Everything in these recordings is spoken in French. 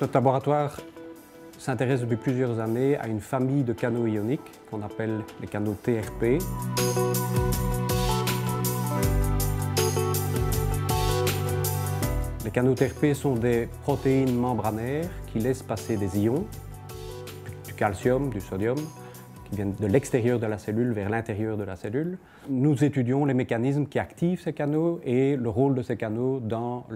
Notre laboratoire s'intéresse depuis plusieurs années à une famille de canaux ioniques qu'on appelle les canaux TRP. Les canaux TRP sont des protéines membranaires qui laissent passer des ions, du calcium, du sodium, qui viennent de l'extérieur de la cellule vers l'intérieur de la cellule. Nous étudions les mécanismes qui activent ces canaux et le rôle de ces canaux dans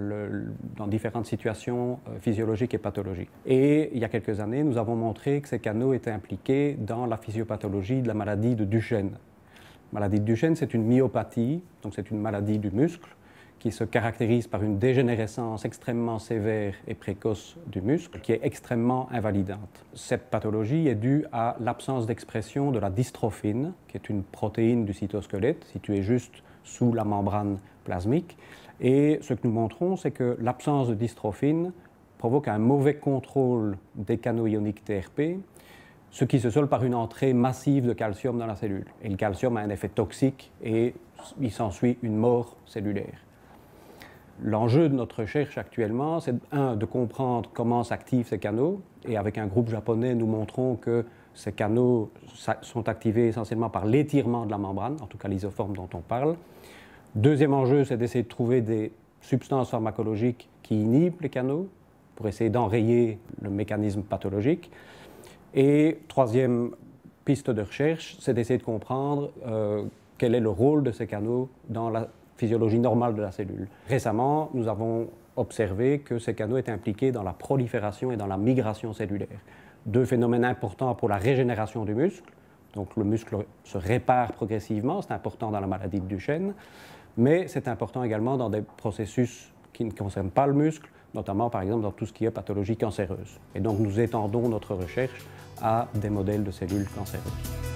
différentes situations physiologiques et pathologiques. Et il y a quelques années, nous avons montré que ces canaux étaient impliqués dans la physiopathologie de la maladie de Duchenne. La maladie de Duchenne, c'est une myopathie, donc c'est une maladie du muscle, qui se caractérise par une dégénérescence extrêmement sévère et précoce du muscle, qui est extrêmement invalidante. Cette pathologie est due à l'absence d'expression de la dystrophine, qui est une protéine du cytosquelette, située juste sous la membrane plasmique. Et ce que nous montrons, c'est que l'absence de dystrophine provoque un mauvais contrôle des canaux ioniques TRP, ce qui se solde par une entrée massive de calcium dans la cellule. Et le calcium a un effet toxique et il s'ensuit une mort cellulaire. L'enjeu de notre recherche actuellement, c'est de comprendre comment s'activent ces canaux. Et avec un groupe japonais, nous montrons que ces canaux sont activés essentiellement par l'étirement de la membrane, en tout cas l'isoforme dont on parle. Deuxième enjeu, c'est d'essayer de trouver des substances pharmacologiques qui inhibent les canaux pour essayer d'enrayer le mécanisme pathologique. Et troisième piste de recherche, c'est d'essayer de comprendre quel est le rôle de ces canaux dans la physiologie normale de la cellule. Récemment, nous avons observé que ces canaux étaient impliqués dans la prolifération et dans la migration cellulaire. Deux phénomènes importants pour la régénération du muscle. Donc le muscle se répare progressivement, c'est important dans la maladie de Duchenne, mais c'est important également dans des processus qui ne concernent pas le muscle, notamment par exemple dans tout ce qui est pathologie cancéreuse. Et donc nous étendons notre recherche à des modèles de cellules cancéreuses.